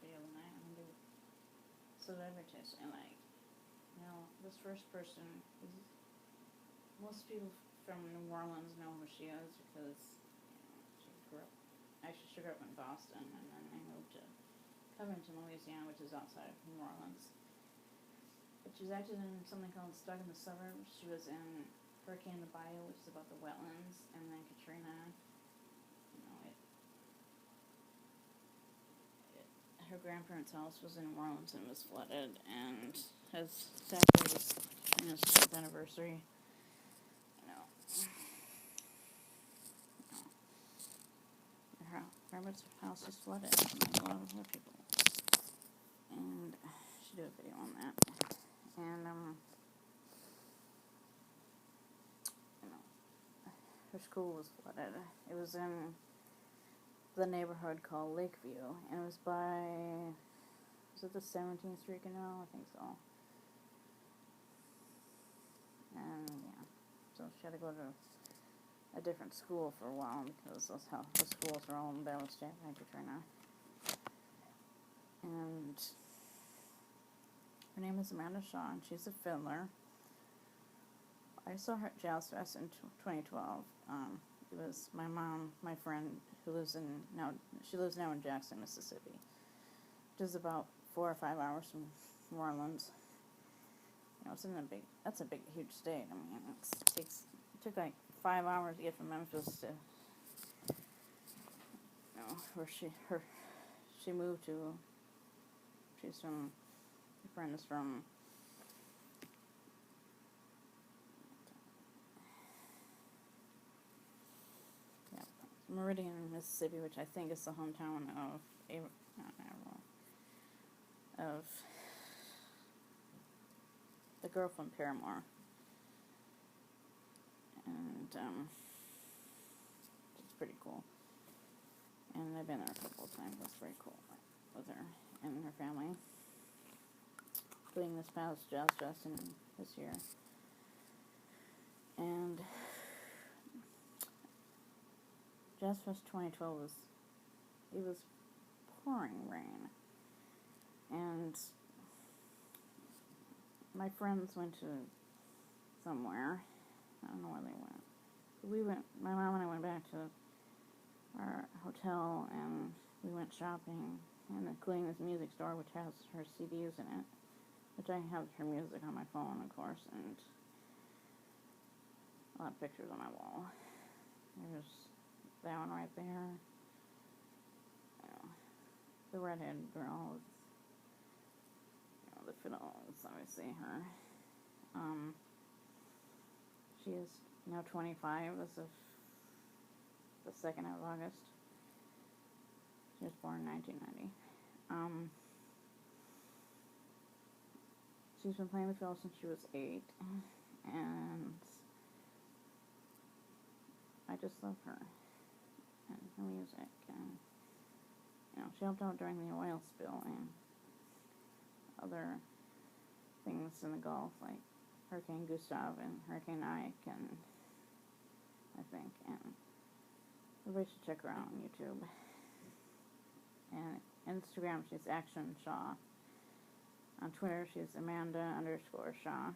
video tonight. I'm gonna do celebrities, and this first person is, most people from New Orleans know who she is because she grew up in Boston, and then they moved to Covington, Louisiana, which is outside of New Orleans. But she's acted in something called Stuck in the Suburbs. She was in Hurricane the Bayou, which is about the wetlands, and then Katrina. Her grandparents' house was in New Orleans and was flooded, and Saturday was Katrina's 10th anniversary. Her grandparents' house was flooded, like a lot of other people. And she did a video on that. And her school was flooded. It was in the neighborhood called Lakeview, and it was was it the 17th Street Canal? I think so. And yeah, so she had to go to a different school for a while because the schools are all embarrassed by Katrina. And her name is Amanda Shaw, and she's a fiddler. I saw her at Jazz Fest in 2012. It was my mom, my friend, who lives now in Jackson, Mississippi, which is about 4 or 5 hours from New Orleans. That's a huge state. I mean, it took like 5 hours to get from Memphis to, where she moved to. Her friend is from Meridian, Mississippi, which I think is the hometown of the girl from Paramore. And it's pretty cool. And I've been there a couple of times. It's pretty cool with her and her family. Doing this past Jazz Fest this year. And Jazz Fest 2012 was pouring rain. And my friends went to somewhere. I don't know where they went. My mom and I went back to our hotel, and we went shopping, and including this music store, which has her CDs in it, which I have her music on my phone, of course, and a lot of pictures on my wall. There's that one right there. The redhead girl is, the fiddle is obviously her. She is now 25 as of the 2nd of August. She was born in 1990. She's been playing the fiddle since she was 8, and I just love her and her music. And she helped out during the oil spill and other things in the Gulf, like Hurricane Gustav and Hurricane Ike, and everybody should check her out on YouTube. And Instagram, she's Action Shaw. On Twitter, she's Amanda_Shaw.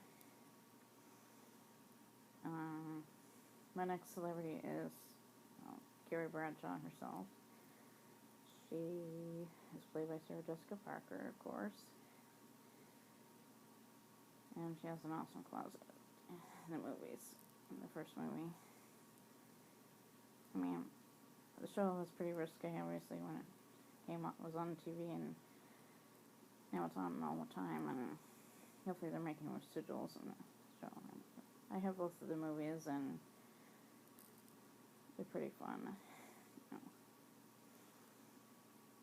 My next celebrity is Carrie Bradshaw herself. She is played by Sarah Jessica Parker, of course. And she has an awesome closet in the movies. In the first movie. I mean, the show was pretty risque, obviously, when it was on TV, and now it's on all the time, and hopefully they're making residuals in the show. I have both of the movies, and they're pretty fun.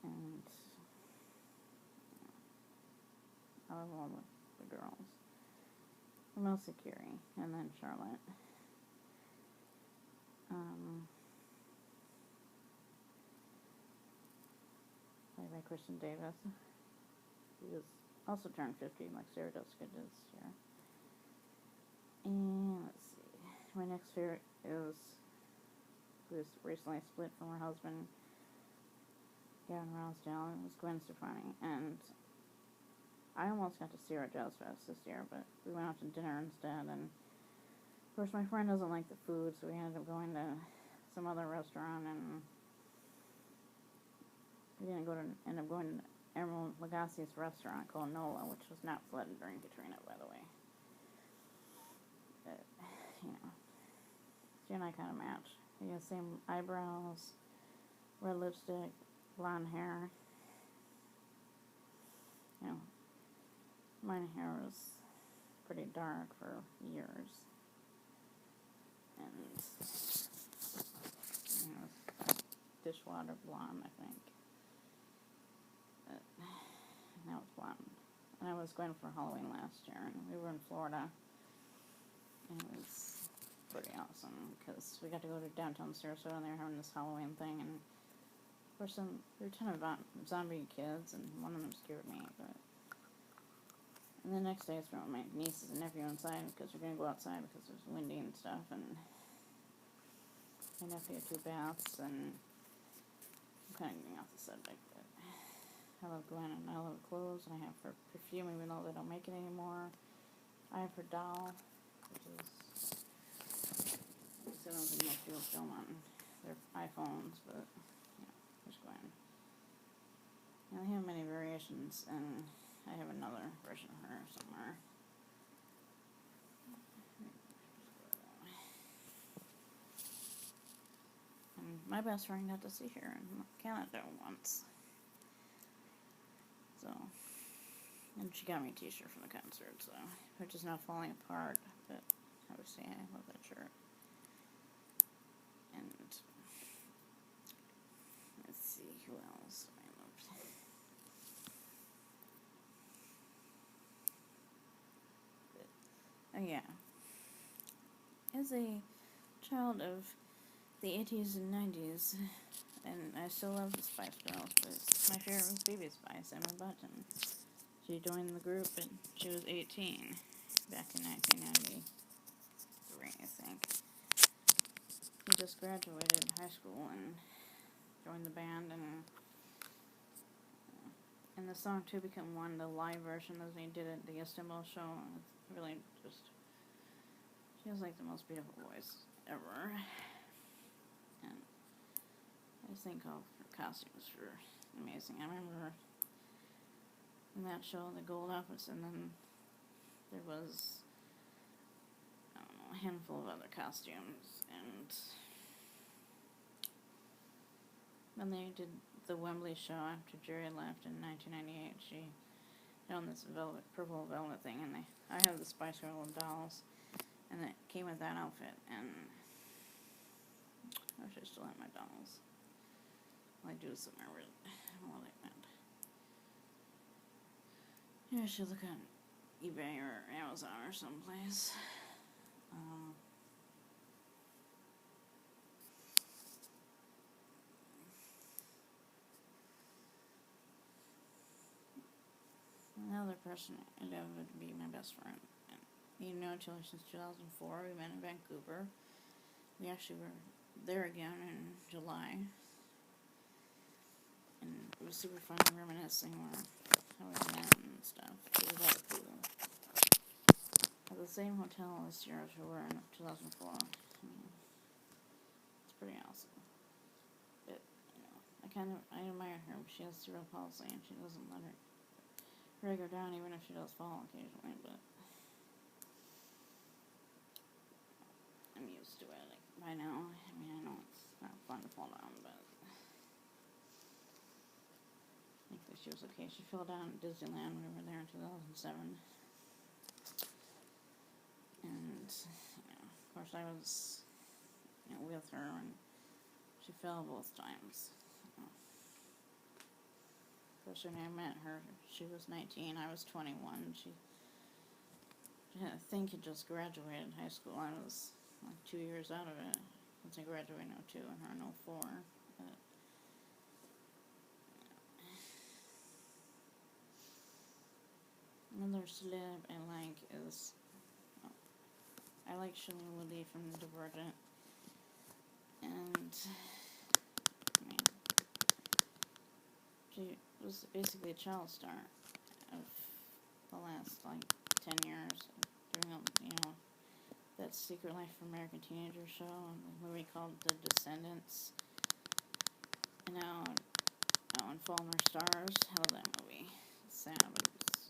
And I love all the girls. Mostly Curie, and then Charlotte. Played by Kristen Davis. She was also turned 50, like Sarah Jessica did this year. And let's see. My next favorite is, who was recently split from her husband, Gavin Rossdale. It was Gwen Stefani, and I almost got to see her at Jazz Fest this year, but we went out to dinner instead, and of course my friend doesn't like the food, so we ended up going to some other restaurant, and we didn't end up going to Emerald Lagasse's restaurant called Nola, which was not flooded during Katrina, by the way. But, you know, she and I kind of match. We have the same eyebrows, red lipstick, blonde hair. You know, my hair was pretty dark for years. And, you know, dishwater blonde, I think. But now it's blonde. And I was going for Halloween last year, and we were in Florida. And it was pretty awesome, because we got to go to downtown Sarasota, and they were having this Halloween thing, and there were 10 zombie kids, and one of them scared me, but... And the next day I spent with my nieces and nephew inside, because we're going to go outside because it was windy and stuff, and my nephew had 2 baths, and I'm kind of getting off the subject, but I love Gwen, and I love clothes, and I have her perfume, even though they don't make it anymore. I have her doll, which is, I don't think most people film on their iPhones, but, you know, there's Gwen. And they have many variations, and I have another version of her somewhere. And my best friend got to see her in Canada once. So, and she got me a t-shirt from the concert, so, which is now falling apart, but obviously I love that shirt. And, let's see, who else I loved. But, yeah. As a child of the 80s and 90s, and I still love the Spice Girls, but my favorite was Baby Spice, Emma Button. She joined the group, and she was 18 back in 1993, I think. She just graduated high school and joined the band, and the song Two Become One, the live version that they did at the Istanbul show, it's really just, she has like the most beautiful voice ever. And I just think all her costumes were amazing. I remember in that show, the gold outfits, and then there was, I don't know, a handful of other costumes, and when they did the Wembley show after Jerry left in 1998, she owned this purple velvet thing, and I have the Spice Girl dolls, and it came with that outfit, and I wish I still had my dolls. Well, I do somewhere, but I don't know what I meant. Yeah, I should look on eBay or Amazon or someplace. Another person I'd love would be my best friend. And you know each other since 2004. We met in Vancouver. We actually were there again in July. And it was super fun reminiscing how we met and stuff. It was at a pool. At the same hotel this year as we were in 2004. It's pretty awesome. But, you know, I admire her. She has cerebral palsy, and she doesn't let her go down, even if she does fall occasionally, but I'm used to it by now. I mean, I know it's not fun to fall down, but thankfully she was okay. She fell down at Disneyland when we were there in 2007. And, you know, of course I was, you know, with her, and she fell both times. First when I met her, she was 19, I was 21. She I think had just graduated high school. I was like 2 years out of it, since I graduated in 2002 and her in 2004. But, another celeb I like is, I like Shailene Woodley from Divergent, and, I mean, She was basically a child star of the last, 10 years. Doing, that Secret Life of American Teenager show, and the movie called The Descendants. And now, in Falmer Stars, I love that movie. It's sad, but it's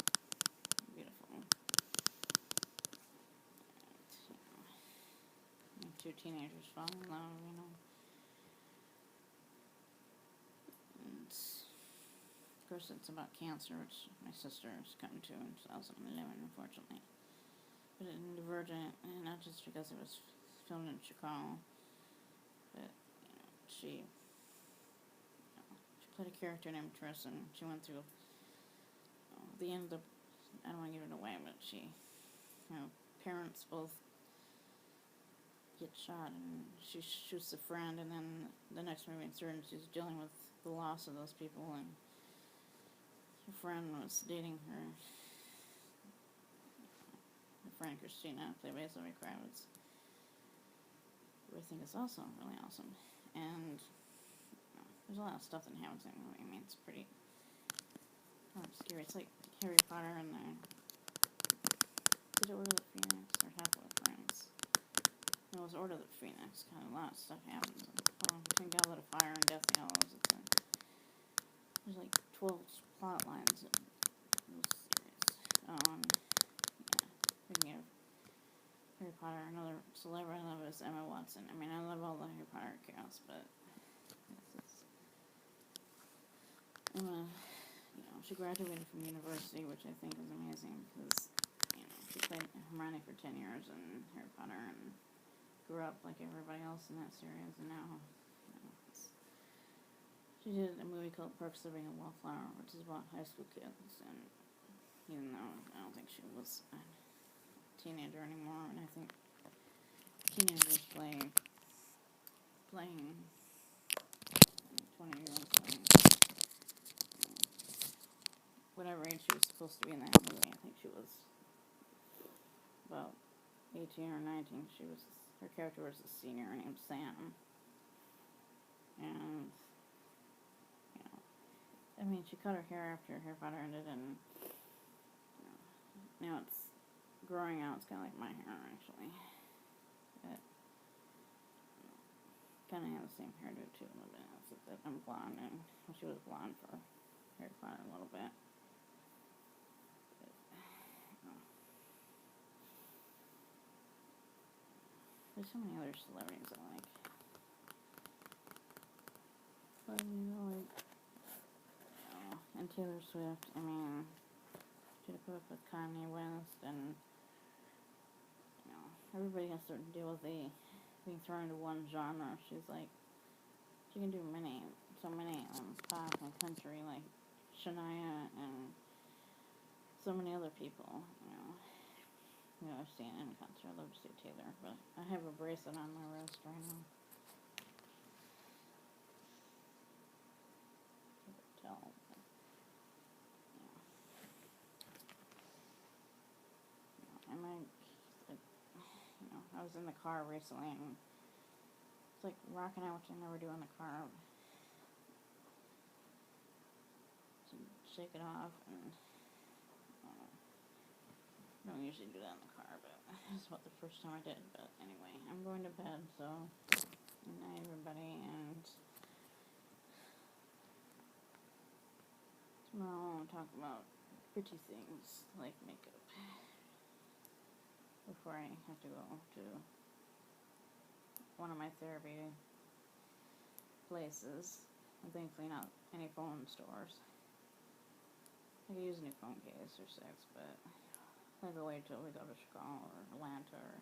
beautiful. And, two teenagers fall in love, And, of course, it's about cancer, which my sister has come to in 2011, unfortunately. But in Divergent, and not just because it was filmed in Chicago, but, she played a character named Triss, and she went through the end of the, I don't want to give it away, but she, parents both get shot, and she shoots a friend, and then the next movie it's her, and she's dealing with the loss of those people, and her friend was dating her friend Christina, played by Zoe Kravitz, who I think is also really awesome. And there's a lot of stuff that happens in the movie. I mean, it's pretty scary. It's like Harry Potter and did it Order of the Phoenix or Half-Blood Prince? No, it was Order of the Phoenix. Kind of a lot of stuff happens. Between Goblet of Fire and Deathly Hallows, there's like 12 plot lines in those series. Speaking of Harry Potter, another celebrity I love is Emma Watson. I mean, I love all the Harry Potter chaos, but Emma, she graduated from university, which I think is amazing because, she played Hermione for 10 years in Harry Potter and grew up like everybody else in that series, and now, she did a movie called Perks of Being a Wallflower, which is about high school kids, and even though I don't think she was teenager anymore, and I think teenagers playing 20-year-olds playing whatever age she was supposed to be in that movie. I think she was about 18 or 19. Her character was a senior named Sam, and I mean, she cut her hair after Harry Potter ended, and now it's growing out. It's kind of like my hair, actually. But kind of have the same hairdo too a little bit. Except that I'm blonde, and she was blonde for Harry Potter a little bit. But, there's so many other celebrities I like. But and Taylor Swift. I mean, she had to put up with Kanye West, and everybody has to deal with being thrown into one genre. She's like, she can do so many pop and country, like Shania and so many other people. I've seen in concert. I'd love to see Taylor, but I have a bracelet on my wrist right now. I was in the car recently, and it's like rocking out, which I never do in the car. To shake it off, and I don't usually do that in the car, but it's about the first time I did. But anyway, I'm going to bed, so good night, everybody, and tomorrow I'll talk about pretty things like makeup before I have to go to one of my therapy places. And thankfully not any phone stores. I could use a new phone case or 6, but I have to wait till we go to Chicago or Atlanta or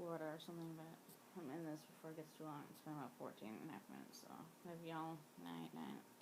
Florida or something, but I'm in this before it gets too long. It's been about 14 and a half minutes, so love y'all. Night, night.